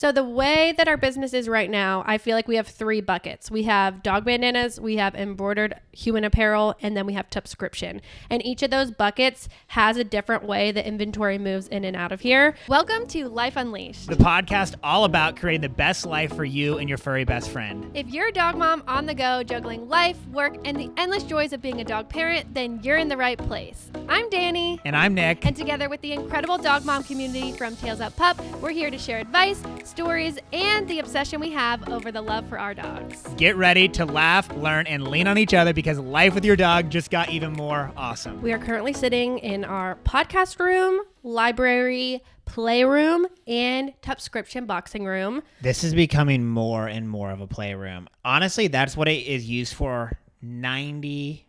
So the way that our business is right now, I feel like we have 3 buckets. We have dog bandanas, we have embroidered human apparel, and then we have subscription. And each of those buckets has a different way the inventory moves in and out of here. Welcome to Life Unleashed, the podcast all about creating the best life for you and your furry best friend. If you're a dog mom on the go, juggling life, work, and the endless joys of being a dog parent, then you're in the right place. I'm Dani. And I'm Nick. And together with the incredible dog mom community from Tails Up Pup, we're here to share advice, stories, and the obsession we have over the love for our dogs. Get ready to laugh, learn, and lean on each other because life with your dog just got even more awesome. We are currently sitting in our podcast room, library, playroom, and subscription boxing room. This is becoming more and more of a playroom. Honestly, that's what it is used for 90%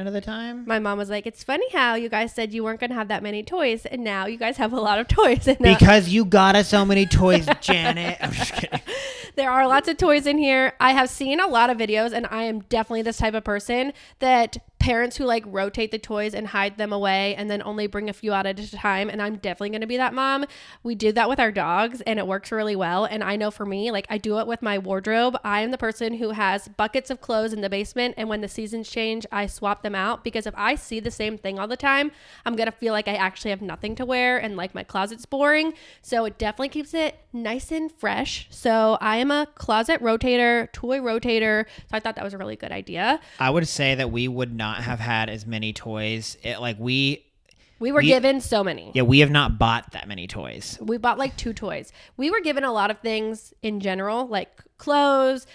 of the time. My mom was like, it's funny how you guys said you weren't going to have that many toys, and now you guys have a lot of toys. Because you got us so many toys, Janet. I'm just kidding. There are lots of toys in here. I have seen a lot of videos, and I am definitely this type of person that parents who like rotate the toys and hide them away and then only bring a few out at a time. And I'm definitely going to be that mom. We do that with our dogs and it works really well. And I know for me, like I do it with my wardrobe. I am the person who has buckets of clothes in the basement. And when the seasons change, I swap them out because if I see the same thing all the time, I'm going to feel like I actually have nothing to wear and like my closet's boring. So it definitely keeps it nice and fresh. So I am a closet rotator, toy rotator. So I thought that was a really good idea. I would say that we would not have had as many toys. We were given so many. Yeah, we have not bought that many toys. We bought like 2 toys. We were given a lot of things in general, like clothes,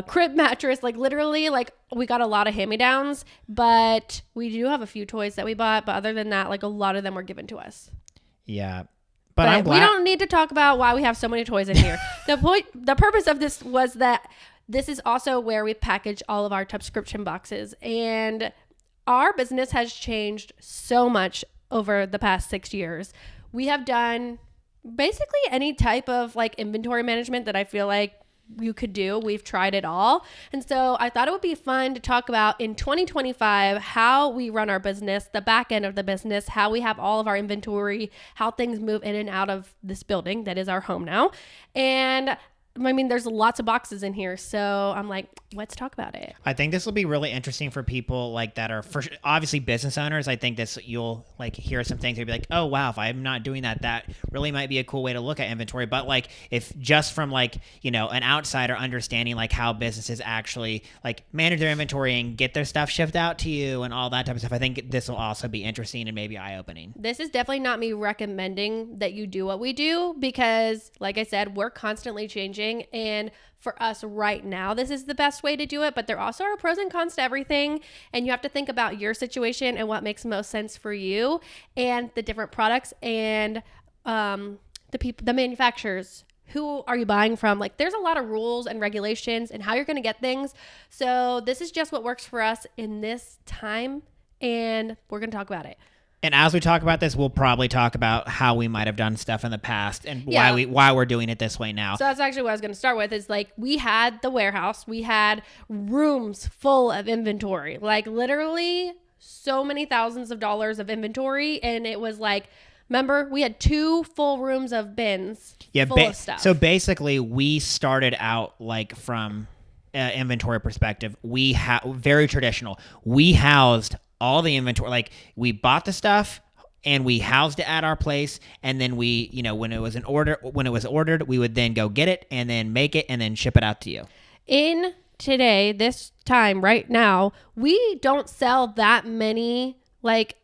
crib mattress, like literally like we got a lot of hand-me-downs, but we do have a few toys that we bought. But other than that, like a lot of them were given to us. Yeah. But I'm glad. We don't need to talk about why we have so many toys in here. The purpose of this was that this is also where we package all of our subscription boxes. And our business has changed so much over the past 6 years. We have done basically any type of like inventory management that I feel like you could do. We've tried it all. And so I thought it would be fun to talk about in 2025, how we run our business, the back end of the business, how we have all of our inventory, how things move in and out of this building that is our home now. And I mean, there's lots of boxes in here. So I'm like, let's talk about it. I think this will be really interesting for people like that are obviously business owners. I think you'll like hear some things and be like, oh, wow, if I'm not doing that, that really might be a cool way to look at inventory. But like if just from like, an outsider understanding like how businesses actually like manage their inventory and get their stuff shipped out to you and all that type of stuff, I think this will also be interesting and maybe eye-opening. This is definitely not me recommending that you do what we do because like I said, we're constantly changing. And for us right now, this is the best way to do it. But there also are pros and cons to everything. And you have to think about your situation and what makes most sense for you and the different products and the manufacturers. Who are you buying from? Like there's a lot of rules and regulations and how you're going to get things. So this is just what works for us in this time. And we're going to talk about it. And as we talk about this, we'll probably talk about how we might have done stuff in the past and why we're doing it this way now. So that's actually what I was going to start with is like we had the warehouse. We had rooms full of inventory, like literally so many thousands of dollars of inventory. And it was like, remember, we had 2 full rooms of bins full of stuff. So basically, we started out like from inventory perspective. Very traditional. We housed all the inventory, like we bought the stuff and we housed it at our place. And then we, when it was ordered, we would then go get it and then make it and then ship it out to you. In today, this time right now, we don't sell that many like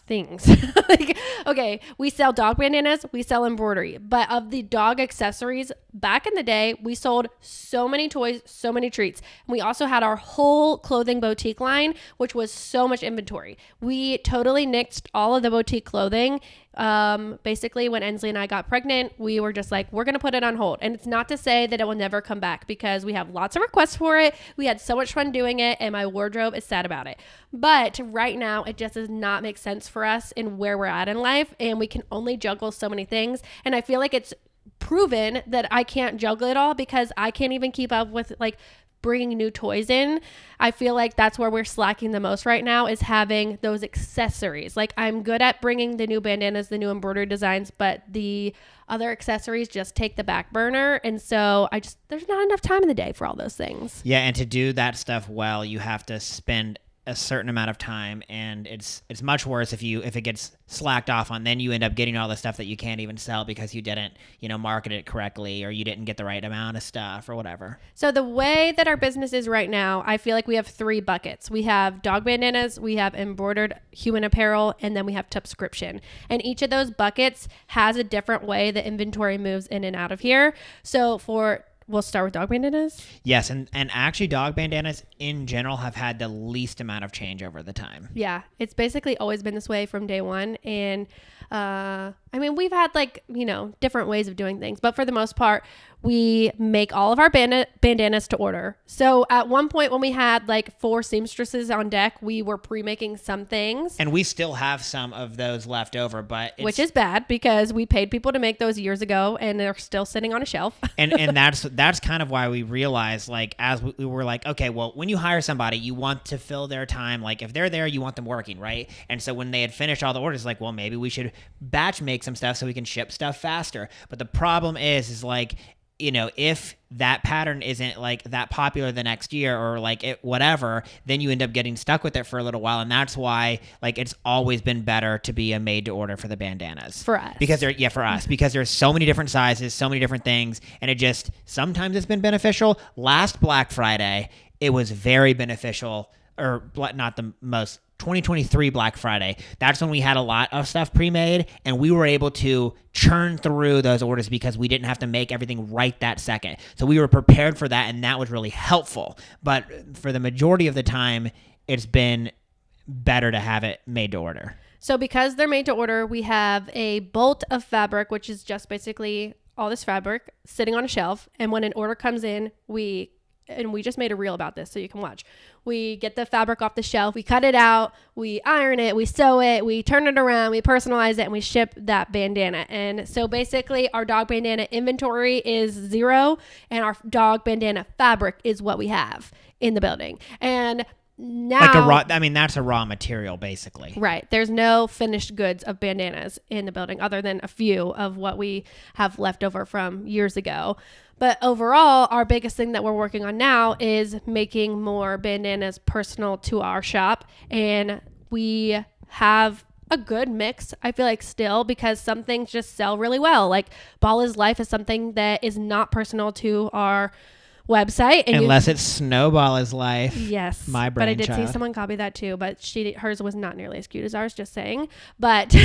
things. Like, okay, we sell dog bandanas, we sell embroidery, but of the dog accessories, back in the day, we sold so many toys, so many treats. And we also had our whole clothing boutique line, which was so much inventory. We totally nixed all of the boutique clothing. Basically when Ensley and I got pregnant, we were just like, we're going to put it on hold. And it's not to say that it will never come back because we have lots of requests for it. We had so much fun doing it and my wardrobe is sad about it. But right now it just does not make sense for us in where we're at in life. And we can only juggle so many things. And I feel like it's proven that I can't juggle it all because I can't even keep up with like bringing new toys in, I feel like that's where we're slacking the most right now, is having those accessories. Like, I'm good at bringing the new bandanas, the new embroidery designs, but the other accessories just take the back burner. And so there's not enough time in the day for all those things. Yeah, and to do that stuff well, you have to spend a certain amount of time, and it's much worse if it gets slacked off on. Then you end up getting all the stuff that you can't even sell because you didn't market it correctly, or you didn't get the right amount of stuff or whatever. So the way that our business is right now, I feel like we have 3 buckets. We have dog bandanas, we have embroidered human apparel, and then we have subscription. And each of those buckets has a different way the inventory moves in and out of here. So we'll start with dog bandanas. Yes, and actually dog bandanas in general have had the least amount of change over the time. Yeah, it's basically always been this way from day one. And I mean, we've had different ways of doing things, but for the most part, we make all of our bandanas to order. So at one point when we had 4 seamstresses on deck, we were pre-making some things. And we still have some of those left over, which is bad because we paid people to make those years ago and they're still sitting on a shelf. and that's kind of why we realized, as we were okay, well, when you hire somebody, you want to fill their time. If they're there, you want them working, right? And so when they had finished all the orders, well, maybe we should batch make some stuff so we can ship stuff faster. But the problem is if that pattern isn't that popular the next year, or whatever, then you end up getting stuck with it for a little while. And that's why it's always been better to be a made to order for the bandanas. For us. Because because there's so many different sizes, so many different things. And sometimes it's been beneficial. Last Black Friday, it was very beneficial, or not the most. 2023 Black Friday, that's when we had a lot of stuff pre-made, and we were able to churn through those orders because we didn't have to make everything right that second. So we were prepared for that, and that was really helpful. But for the majority of the time, it's been better to have it made to order. So because they're made to order, we have a bolt of fabric, which is just basically all this fabric sitting on a shelf. And when an order comes in, we just made a reel about this so you can watch. We get the fabric off the shelf, we cut it out, we iron it, we sew it, we turn it around, we personalize it, and we ship that bandana. And so basically our dog bandana inventory is 0, and our dog bandana fabric is what we have in the building. And now, that's a raw material basically. Right. There's no finished goods of bandanas in the building other than a few of what we have left over from years ago. But overall, our biggest thing that we're working on now is making more bandanas personal to our shop. And we have a good mix, I feel like, still, because some things just sell really well. Ball is Life is something that is not personal to our website, and unless it's Snowball is Life. Yes, my but I did brainchild. see someone copy that too, but hers was not nearly as cute as ours, just saying. But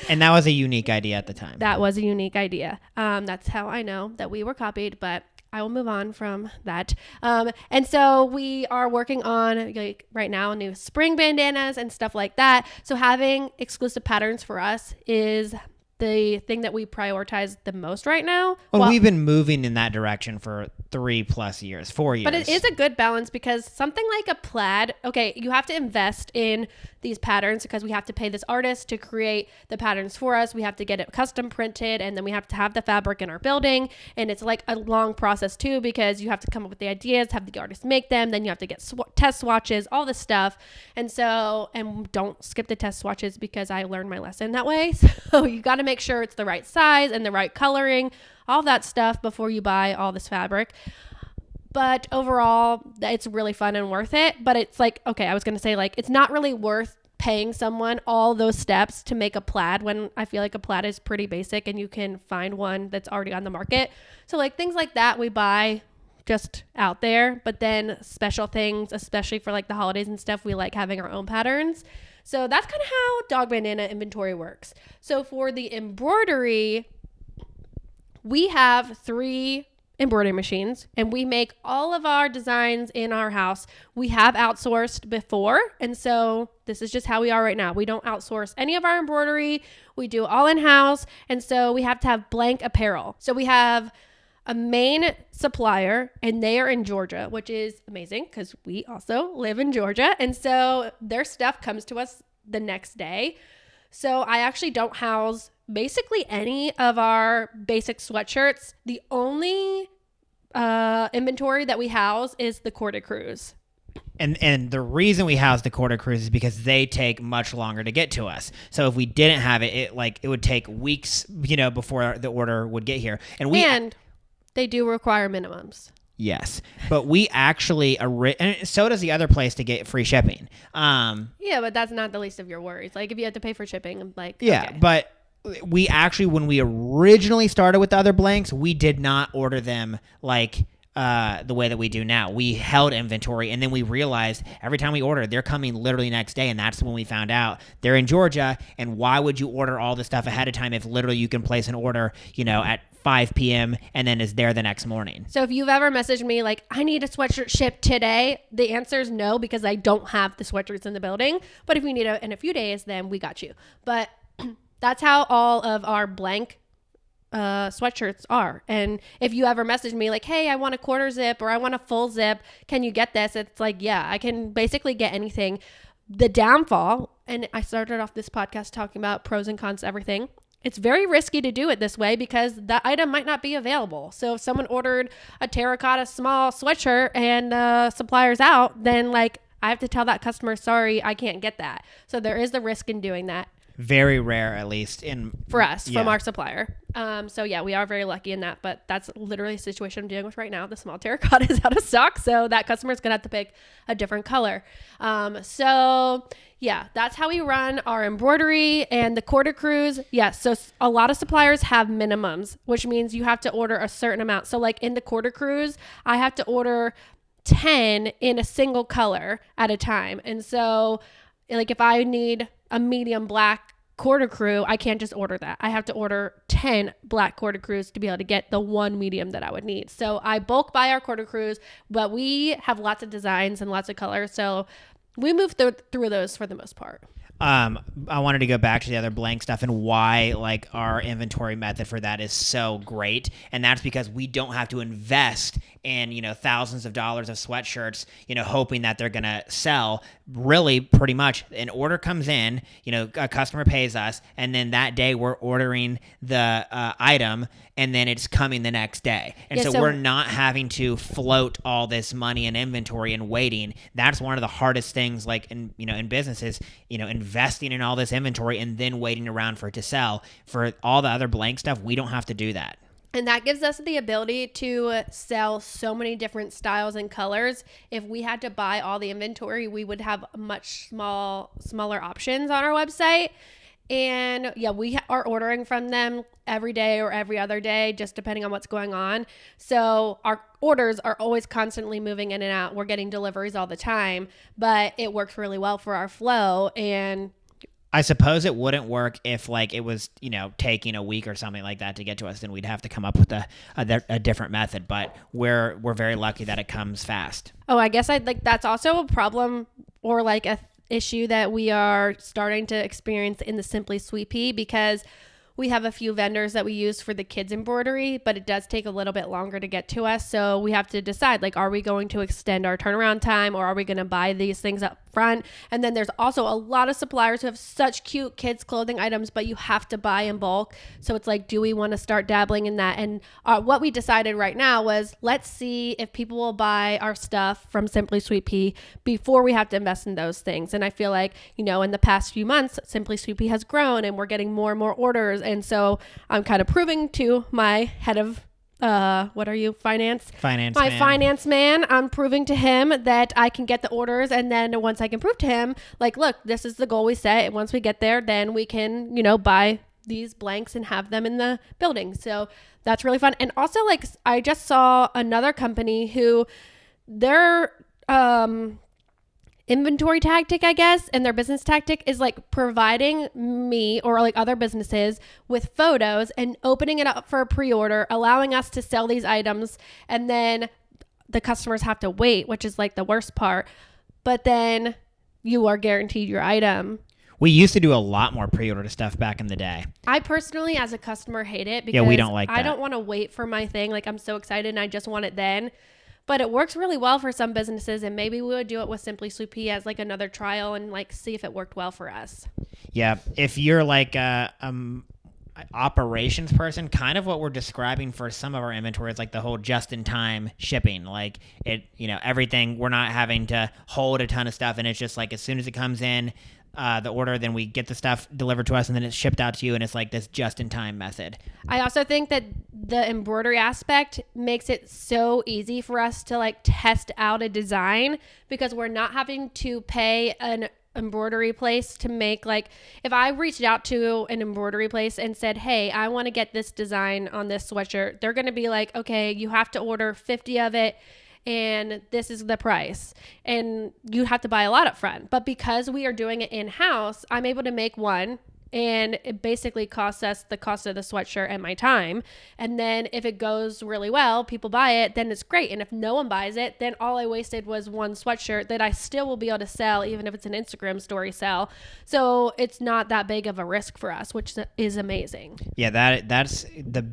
and that was a unique idea at the time. That was a unique idea. That's how I know that we were copied, but I will move on from that. And so we are working on right now new spring bandanas and stuff like that. So having exclusive patterns for us is the thing that we prioritize the most right now. Well, we've been moving in that direction for 3+ years, 4 years. But it is a good balance because something like a plaid, okay, you have to invest in these patterns because we have to pay this artist to create the patterns for us. We have to get it custom printed, and then we have to have the fabric in our building. And it's a long process too, because you have to come up with the ideas, have the artist make them, then you have to get test swatches, all this stuff. And don't skip the test swatches because I learned my lesson that way. So you got to make sure it's the right size and the right coloring, all that stuff before you buy all this fabric. But overall, it's really fun and worth it. But it's okay, I was going to say it's not really worth paying someone all those steps to make a plaid when I feel like a plaid is pretty basic and you can find one that's already on the market. So things like that we buy just out there, but then special things, especially for the holidays and stuff, we like having our own patterns. So that's kind of how dog bandana inventory works. So for the embroidery, we have 3 embroidery machines, and we make all of our designs in our house. We have outsourced before, and so this is just how we are right now. We don't outsource any of our embroidery. We do all in-house, and so we have to have blank apparel. So we have a main supplier, and they are in Georgia, which is amazing because we also live in Georgia. And so their stuff comes to us the next day. So I actually don't house basically any of our basic sweatshirts. The only inventory that we house is the Corda Cruise. And the reason we house the Corda Cruise is because they take much longer to get to us. So if we didn't have it, it would take weeks, before the order would get here. And they do require minimums. Yes, but we actually, and so does the other place to get free shipping. Yeah, but that's not the least of your worries. Like if you have to pay for shipping, I'm like, yeah, okay. But we actually, when we originally started with the other blanks, we did not order them like the way that we do now. We held inventory, and then we realized every time we ordered, they're coming literally next day, and that's when we found out they're in Georgia. And why would you order all this stuff ahead of time if literally you can place an order, at 5 p.m. and then is there the next morning? So if you've ever messaged me like, I need a sweatshirt shipped today, the answer is no, because I don't have the sweatshirts in the building. But if you need it in a few days, then we got you. But that's how all of our blank sweatshirts are. And if you ever message me like, hey, I want a quarter zip or I want a full zip, can you get this? It's like, yeah, I can basically get anything. The downfall, and I started off this podcast talking about pros and cons to everything. It's very risky to do it this way because that item might not be available. So if someone ordered a terracotta small sweatshirt and supplier's out, then like I have to tell that customer, sorry, I can't get that. So there is the risk in doing that. Very rare, at least for us, from our supplier. So yeah, we are very lucky in that, but that's literally a situation I'm dealing with right now. The small terracotta is out of stock, so that customer is gonna have to pick a different color. So yeah, that's how we run our embroidery and the Corda Cruise. Yes, so a lot of suppliers have minimums, which means you have to order a certain amount. So like in the Corda Cruise, I have to order 10 in a single color at a time, and so like if I need a medium black Corda Crew, I can't just order that. I have to order 10 black Corda Crews to be able to get the one medium that I would need. So I bulk buy our Corda Crews, but we have lots of designs and lots of colors. So we move through those for the most part. I wanted to go back to the other blank stuff and why like our inventory method for that is so great. And that's because we don't have to invest in, thousands of dollars of sweatshirts, hoping that they're going to sell. Really, pretty much an order comes in, a customer pays us, and then that day we're ordering the item, and then it's coming the next day. And so we're not having to float all this money in inventory and waiting. That's one of the hardest things, like in businesses, investing in all this inventory and then waiting around for it to sell. For all the other blank stuff, we don't have to do that. And that gives us the ability to sell so many different styles and colors. If we had to buy all the inventory, we would have much smaller options on our website. And yeah, we are ordering from them every day or every other day, just depending on what's going on. So our orders are always constantly moving in and out. We're getting deliveries all the time, but it works really well for our flow. And I suppose it wouldn't work if like it was, taking a week or something like that to get to us. Then we'd have to come up with a different method. But we're very lucky that it comes fast. Oh, I guess that's also a problem or like a issue that we are starting to experience in the Simply Sweet Pea, because we have a few vendors that we use for the kids embroidery, but it does take a little bit longer to get to us. So we have to decide, like, are we going to extend our turnaround time, or are we going to buy these things up front? And then there's also a lot of suppliers who have such cute kids clothing items, but you have to buy in bulk. So it's like, do we want to start dabbling in that? And what we decided right now was, let's see if people will buy our stuff from Simply Sweet Pea before we have to invest in those things. And I feel like, in the past few months, Simply Sweet Pea has grown and we're getting more and more orders. And so I'm kind of proving to my head of what are you? Finance man. I'm proving to him that I can get the orders. And then once I can prove to him, like, look, this is the goal we set. And once we get there, then we can, buy these blanks and have them in the building. So that's really fun. And also, like, I just saw another company who their inventory tactic, I guess, and their business tactic is like providing me or like other businesses with photos and opening it up for a pre-order, allowing us to sell these items, and then the customers have to wait, which is like the worst part. But then you are guaranteed your item. We used to do a lot more pre-order stuff back in the day. I personally, as a customer, hate it because we don't like that. I don't want to wait for my thing. Like, I'm so excited and I just want it then. But it works really well for some businesses, and maybe we would do it with Simply Sweet Pea as like another trial and like see if it worked well for us. Yeah, if you're like operations person, kind of what we're describing for some of our inventory is like the whole just-in-time shipping. Like it, everything, we're not having to hold a ton of stuff, and it's just like as soon as it comes in, the order, then we get the stuff delivered to us, and then it's shipped out to you, and it's like this just-in-time method. I also think that the embroidery aspect makes it so easy for us to like test out a design, because we're not having to pay an embroidery place to make, like, if I reached out to an embroidery place and said, hey, I want to get this design on this sweatshirt, they're going to be like, okay, you have to order 50 of it, and this is the price, and you have to buy a lot up front. But because we are doing it in-house, I'm able to make one, and it basically costs us the cost of the sweatshirt and my time. And then if it goes really well, people buy it, then it's great. And if no one buys it, then all I wasted was one sweatshirt that I still will be able to sell, even if it's an Instagram story sell. So it's not that big of a risk for us, which is amazing. Yeah, that's the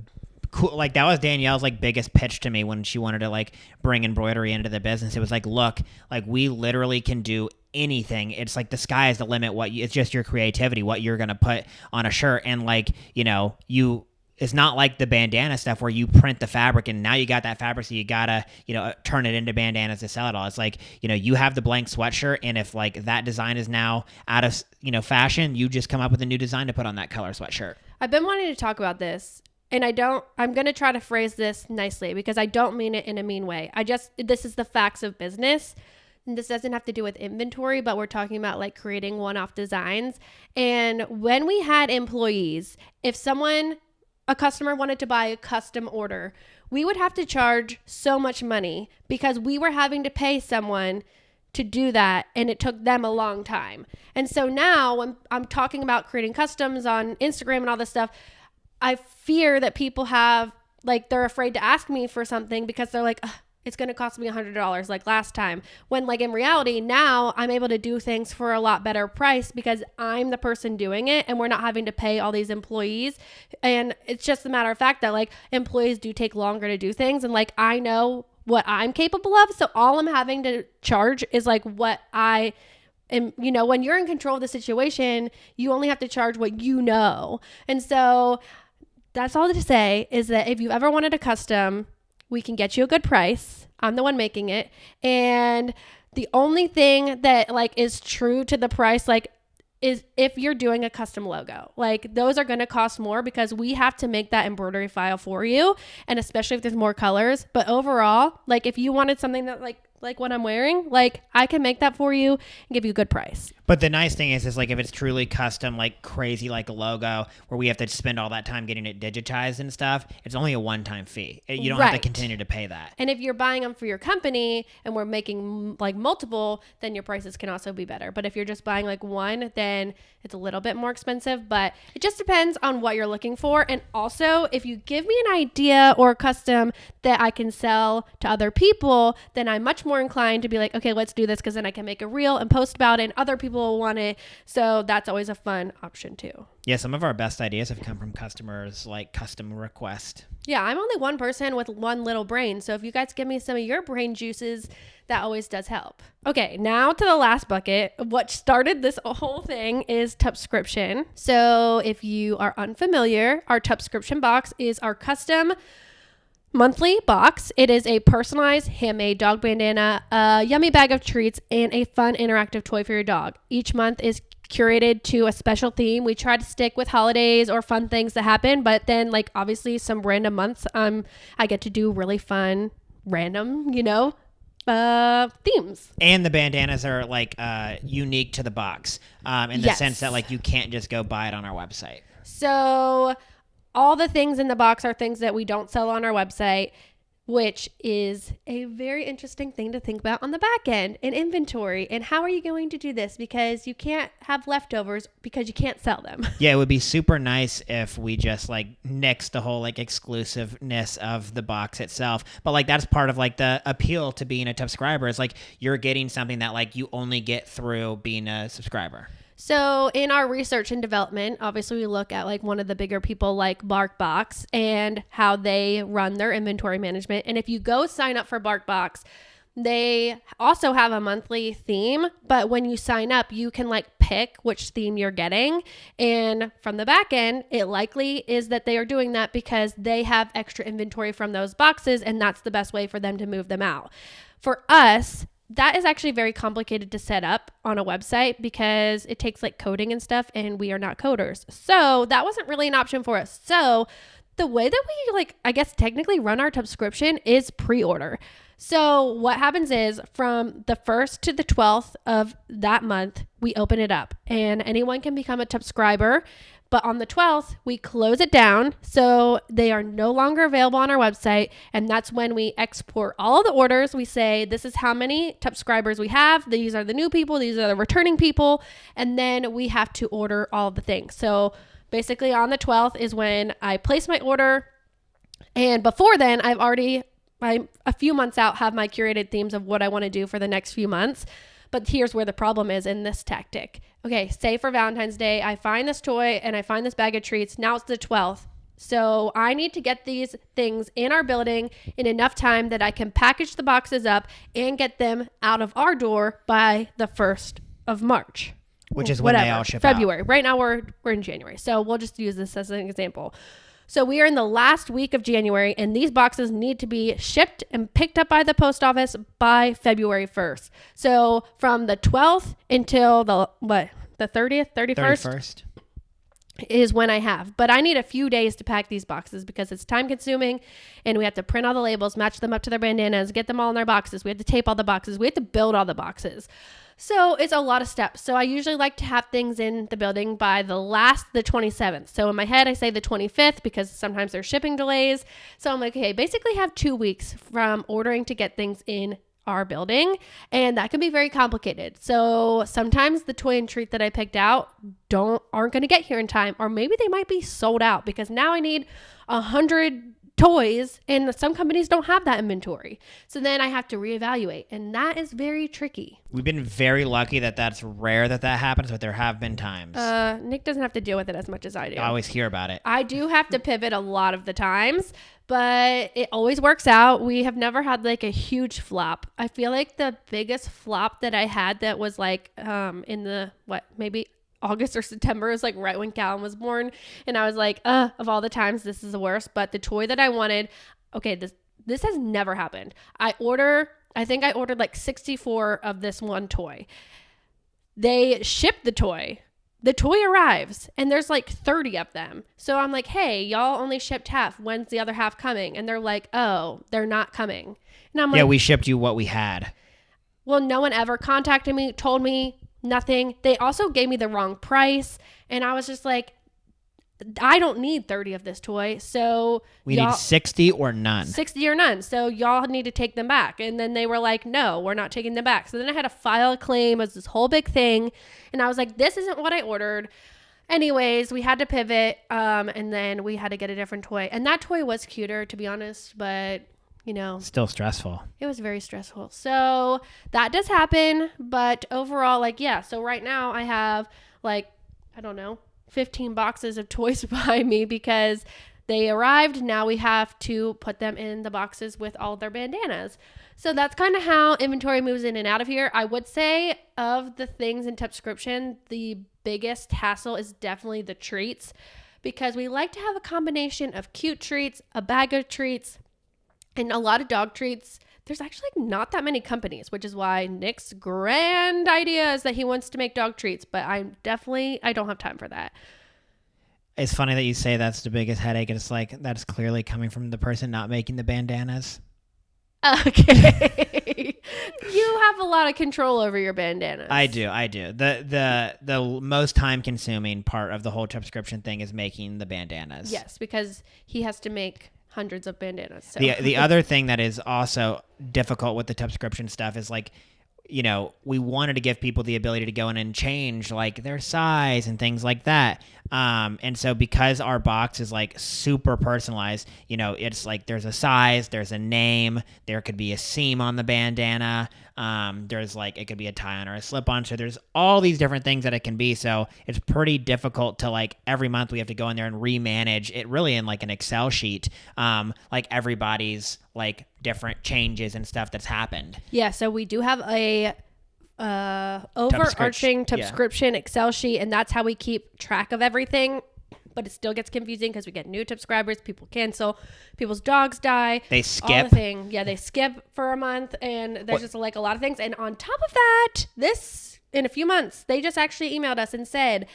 cool. Like that was Danielle's like biggest pitch to me when she wanted to like bring embroidery into the business. It was like, look, like we literally can do anything. It's like the sky is the limit. It's just your creativity, what you're gonna put on a shirt. And like, it's not like the bandana stuff where you print the fabric and now you got that fabric, so you gotta, turn it into bandanas to sell it all. It's like, you have the blank sweatshirt, and if like that design is now out of, fashion, you just come up with a new design to put on that color sweatshirt. I've been wanting to talk about this, and I'm going to try to phrase this nicely, because I don't mean it in a mean way. This is the facts of business. And this doesn't have to do with inventory, but we're talking about like creating one-off designs. And when we had employees, if a customer wanted to buy a custom order, we would have to charge so much money because we were having to pay someone to do that, and it took them a long time. And so now when I'm talking about creating customs on Instagram and all this stuff, I fear that people they're afraid to ask me for something because they're like, it's going to cost me $100 like last time. When like in reality, now I'm able to do things for a lot better price because I'm the person doing it, and we're not having to pay all these employees. And it's just a matter of fact that like employees do take longer to do things. And like, I know what I'm capable of. So all I'm having to charge is like what I am. When you're in control of the situation, you only have to charge what you know. And so that's all to say is that if you ever wanted a custom, we can get you a good price. I'm the one making it. And the only thing that like is true to the price, like, is if you're doing a custom logo, like those are going to cost more because we have to make that embroidery file for you. And especially if there's more colors, but overall, like if you wanted something that like what I'm wearing, like I can make that for you and give you a good price. But the nice thing is like if it's truly custom, like crazy, like a logo where we have to spend all that time getting it digitized and stuff, it's only a one-time fee. You don't have to continue to pay that. And if you're buying them for your company and we're making like multiple, then your prices can also be better. But if you're just buying like one, then it's a little bit more expensive, but it just depends on what you're looking for. And also, if you give me an idea or a custom that I can sell to other people, then I'm much more inclined to be like, okay, let's do this, because then I can make a reel and post about it and other people will want it. So that's always a fun option too. Yeah, some of our best ideas have come from customers, like custom request. Yeah, I'm only one person with one little brain. So if you guys give me some of your brain juices, that always does help. Okay, now to the last bucket. What started this whole thing is Tubscription. So if you are unfamiliar, our Tubscription box is our custom monthly box. It is a personalized handmade dog bandana, a yummy bag of treats, and a fun interactive toy for your dog. Each month is curated to a special theme. We try to stick with holidays or fun things that happen, but then like obviously some random months I get to do really fun random themes. And the bandanas are like unique to the box in the sense that like you can't just go buy it on our website. So all the things in the box are things that we don't sell on our website, which is a very interesting thing to think about on the back end in inventory. And how are you going to do this? Because you can't have leftovers because you can't sell them. Yeah, it would be super nice if we just like nixed the whole like exclusiveness of the box itself. But like that's part of like the appeal to being a subscriber is like you're getting something that like you only get through being a subscriber. So in our research and development, obviously we look at like one of the bigger people like BarkBox and how they run their inventory management. And if you go sign up for BarkBox, they also have a monthly theme, but when you sign up, you can like pick which theme you're getting. And from the back end, it likely is that they are doing that because they have extra inventory from those boxes, and that's the best way for them to move them out. For us, that is actually very complicated to set up on a website because it takes like coding and stuff, and we are not coders. So that wasn't really an option for us. So the way that we like, I guess technically run our subscription is pre-order. So what happens is from the 1st to the 12th of that month, we open it up and anyone can become a subscriber. But on the 12th, we close it down. So they are no longer available on our website. And that's when we export all the orders. We say, this is how many subscribers we have. These are the new people. These are the returning people. And then we have to order all of the things. So basically on the 12th is when I place my order. And before then, I'm a few months out, have my curated themes of what I want to do for the next few months. But here's where the problem is in this tactic. Okay, say for Valentine's Day, I find this toy and I find this bag of treats. Now it's the 12th. So I need to get these things in our building in enough time that I can package the boxes up and get them out of our door by the 1st of March. Which is when they all ship February. out. Right now we're in January. So we'll just use this as an example. So we are in the last week of January, and these boxes need to be shipped and picked up by the post office by February 1st. So from the 12th until the 30th, 31st is when I have. But I need a few days to pack these boxes because it's time consuming, and we have to print all the labels, match them up to their bandanas, get them all in their boxes. We have to tape all the boxes. We have to build all the boxes. So it's a lot of steps. So I usually like to have things in the building by the 27th. So in my head, I say the 25th because sometimes there's shipping delays. So I'm like, okay, basically have 2 weeks from ordering to get things in our building. And that can be very complicated. So sometimes the toy and treat that I picked out aren't going to get here in time, or maybe they might be sold out because now I need 100 toys and some companies don't have that inventory. So then I have to reevaluate, and that is very tricky. We've been very lucky that that's rare that happens, but there have been times. Nick doesn't have to deal with it as much as I do. I always hear about it. I do have to pivot a lot of the times, but it always works out. We have never had like a huge flop. I feel like the biggest flop that I had that was like in the maybe August or September is like right when Callum was born. And I was like, of all the times, this is the worst. But the toy that I wanted, okay, this has never happened. I think I ordered like 64 of this one toy. They shipped the toy. The toy arrives and there's like 30 of them. So I'm like, hey, y'all only shipped half. When's the other half coming? And they're like, oh, they're not coming. And I'm like, yeah, we shipped you what we had. Well, no one ever contacted me, told me nothing. They also gave me the wrong price. And I was just like, I don't need 30 of this toy. So we need 60 or none. 60 or none. So y'all need to take them back. And then they were like, no, we're not taking them back. So then I had to file a claim as this whole big thing. And I was like, this isn't what I ordered. Anyways, we had to pivot. And then we had to get a different toy. And that toy was cuter, to be honest. But still stressful. It was very stressful. So that does happen. But overall, so right now I have 15 boxes of toys behind me because they arrived. Now we have to put them in the boxes with all their bandanas. So that's kind of how inventory moves in and out of here. I would say of the things in subscription, the biggest hassle is definitely the treats because we like to have a combination of cute treats, a bag of treats, and a lot of dog treats. There's actually not that many companies, which is why Nick's grand idea is that he wants to make dog treats, but I don't have time for that. It's funny that you say that's the biggest headache. It's like, that's clearly coming from the person not making the bandanas. Okay. You have a lot of control over your bandanas. I do. The most time consuming part of the whole subscription thing is making the bandanas. Yes, because he has to make hundreds of bandanas. So. The other thing that is also difficult with the subscription stuff is we wanted to give people the ability to go in and change their size and things like that. And so because our box is super personalized, it's there's a size, there's a name, there could be a seam on the bandana. There's it could be a tie on or a slip on. So there's all these different things that it can be. So it's pretty difficult to every month we have to go in there and remanage it really in an Excel sheet. Everybody's different changes and stuff that's happened. Yeah. So we do have a overarching Yeah. subscription Excel sheet, and that's how we keep track of everything. But it still gets confusing because we get new subscribers, people cancel, people's dogs die, They all skip. the thing. Yeah, they skip for a month, and there's just like a lot of things. And on top of that, this in a few months, they just actually emailed us and said,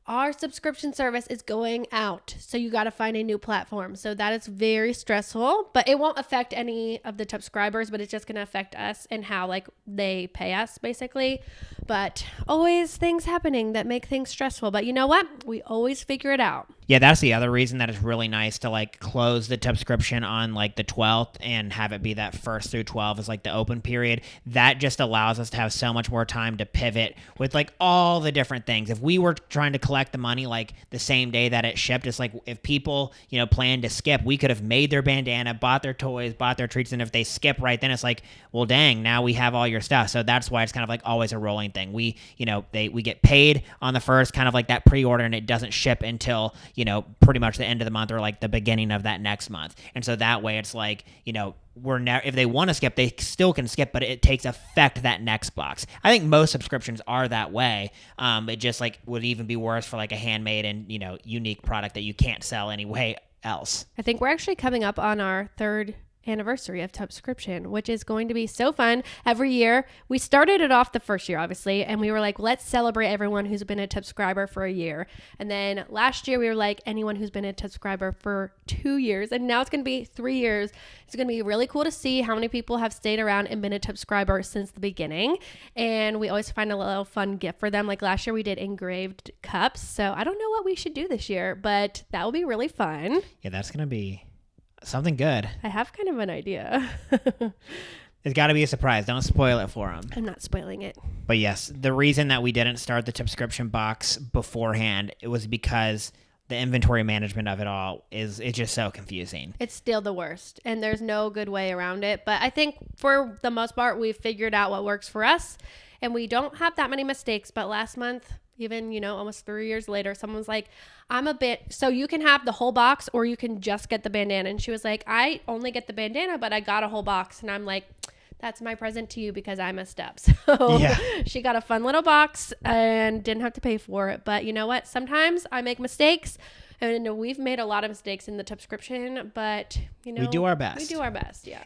our subscription service is going out, so you got to find a new platform. So that is very stressful, but it won't affect any of the subscribers, but it's just going to affect us and how like they pay us basically. But always things happening that make things stressful. But you know what? We always figure it out. Yeah, that's the other reason that it's really nice to like close the subscription on like the 12th and have it be that 1st through 12 is like the open period. That just allows us to have so much more time to pivot with like all the different things. If we were trying to collect the money like the same day that it shipped, it's like if people, plan to skip, we could have made their bandana, bought their toys, bought their treats, and if they skip right then, it's like, well, dang, now we have all your stuff. So that's why it's kind of like always a rolling thing. We get paid on the 1st, kind of like that pre-order, and it doesn't ship until pretty much the end of the month or like the beginning of that next month. And so that way it's like, if they want to skip, they still can skip, but it takes effect that next box. I think most subscriptions are that way. It just like would even be worse for like a handmade and, unique product that you can't sell anyway else. I think we're actually coming up on our 3rd anniversary of subscription, which is going to be so fun. Every year we started it off the first year obviously, and we were like, let's celebrate everyone who's been a subscriber for a year. And then last year we were like, anyone who's been a subscriber for 2 years, and now it's going to be 3 years. It's going to be really cool to see how many people have stayed around and been a subscriber since the beginning. And we always find a little fun gift for them. Like last year we did engraved cups, so I don't know what we should do this year, but that will be really fun. Yeah, that's gonna be something good. I have kind of an idea. It's got to be a surprise. Don't spoil it for them. I'm not spoiling it. But yes, the reason that we didn't start the subscription box beforehand, it was because the inventory management of it all it's just so confusing. It's still the worst, and there's no good way around it. But I think for the most part, we've figured out what works for us, and we don't have that many mistakes. But last month, even, almost 3 years later, someone's like, so you can have the whole box or you can just get the bandana. And she was like, I only get the bandana, but I got a whole box. And I'm like, that's my present to you because I messed up. So Yeah. She got a fun little box and didn't have to pay for it. But you know what? Sometimes I make mistakes, and we've made a lot of mistakes in the subscription, but we do our best. We do our best. Yeah.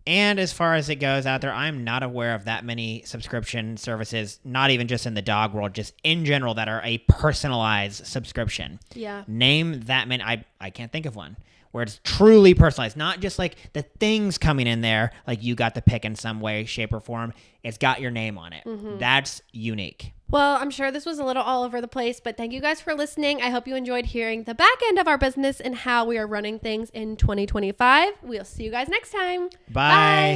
And as far as it goes out there, I'm not aware of that many subscription services, not even just in the dog world, just in general, that are a personalized subscription. Yeah. Name that many. I can't think of one where it's truly personalized, not just like the things coming in there, like you got to pick in some way, shape, or form. It's got your name on it. Mm-hmm. That's unique. Well, I'm sure this was a little all over the place, but thank you guys for listening. I hope you enjoyed hearing the back end of our business and how we are running things in 2025. We'll see you guys next time. Bye.